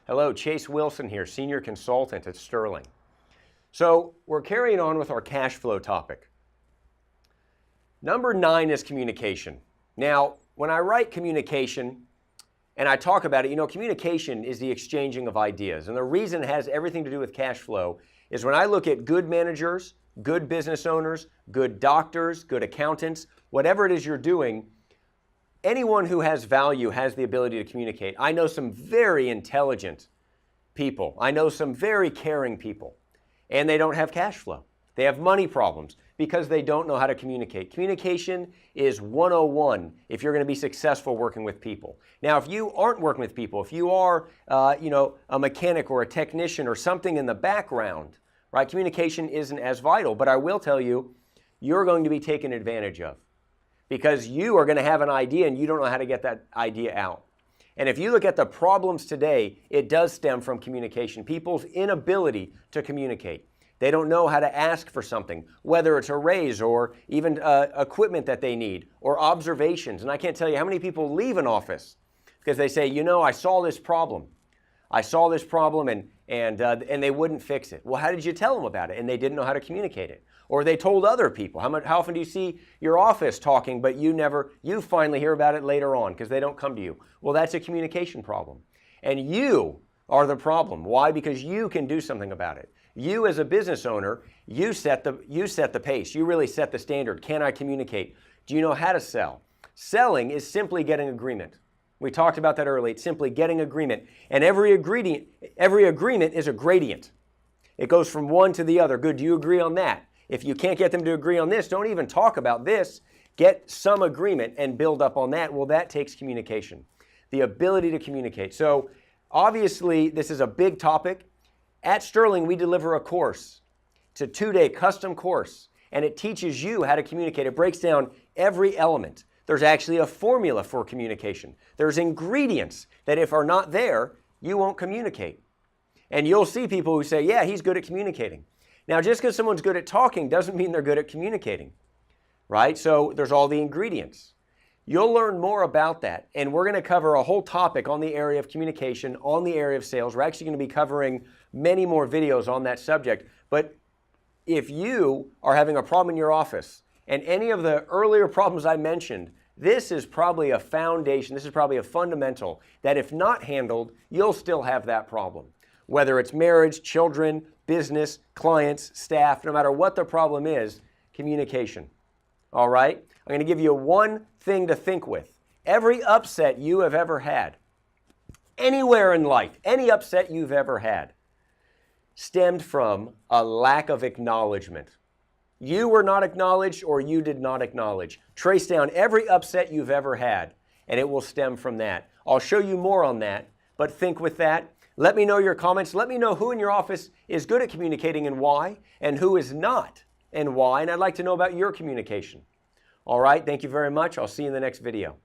Hello, Chase Wilson here, Senior Consultant at Sterling. So we're carrying on with our cash flow topic. Number 9 is communication. Now, when I write communication and I talk about it, communication is the exchanging of ideas. And the reason it has everything to do with cash flow is when I look at good managers, good business owners, good doctors, good accountants, whatever it is you're doing, anyone who has value has the ability to communicate. I know some very intelligent people. I know some very caring people, and they don't have cash flow. They have money problems because they don't know how to communicate. Communication is 101 if you're going to be successful working with people. Now, if you aren't working with people, if you are, a mechanic or a technician or something in the background, right, communication isn't as vital. But I will tell you, you're going to be taken advantage of, because you are going to have an idea and you don't know how to get that idea out. And if you look at the problems today, it does stem from communication. People's inability to communicate. They don't know how to ask for something, whether it's a raise or even equipment that they need or observations. And I can't tell you how many people leave an office because they say, I saw this problem. I saw this problem and they wouldn't fix it. Well, how did you tell them about it? And they didn't know how to communicate it. Or they told other people. How often do you see your office talking, but you finally hear about it later on because they don't come to you? Well, that's a communication problem. And you are the problem. Why? Because you can do something about it. You as a business owner, you set the pace. You really set the standard. Can I communicate? Do you know how to sell? Selling is simply getting agreement. We talked about that earlier. It's simply getting agreement. And every agreement is a gradient. It goes from one to the other. Good, do you agree on that? If you can't get them to agree on this, don't even talk about this. Get some agreement and build up on that. Well, that takes communication, the ability to communicate. So obviously, this is a big topic. At Sterling, we deliver a course. It's a 2-day custom course, and it teaches you how to communicate. It breaks down every element. There's actually a formula for communication. There's ingredients that if are not there, you won't communicate. And you'll see people who say, yeah, he's good at communicating. Now, just because someone's good at talking doesn't mean they're good at communicating, right? So there's all the ingredients. You'll learn more about that, and we're going to cover a whole topic on the area of communication, on the area of sales. We're actually going to be covering many more videos on that subject. But if you are having a problem in your office, and any of the earlier problems I mentioned, this is probably a foundation, this is probably a fundamental, that if not handled, you'll still have that problem. Whether it's marriage, children, business, clients, staff, no matter what the problem is, communication. All right? I'm going to give you one thing to think with. Every upset you have ever had, anywhere in life, any upset you've ever had, stemmed from a lack of acknowledgement. You were not acknowledged or you did not acknowledge. Trace down every upset you've ever had, and it will stem from that. I'll show you more on that, but think with that. Let me know your comments. Let me know who in your office is good at communicating and why, and who is not and why. And I'd like to know about your communication. All right, thank you very much. I'll see you in the next video.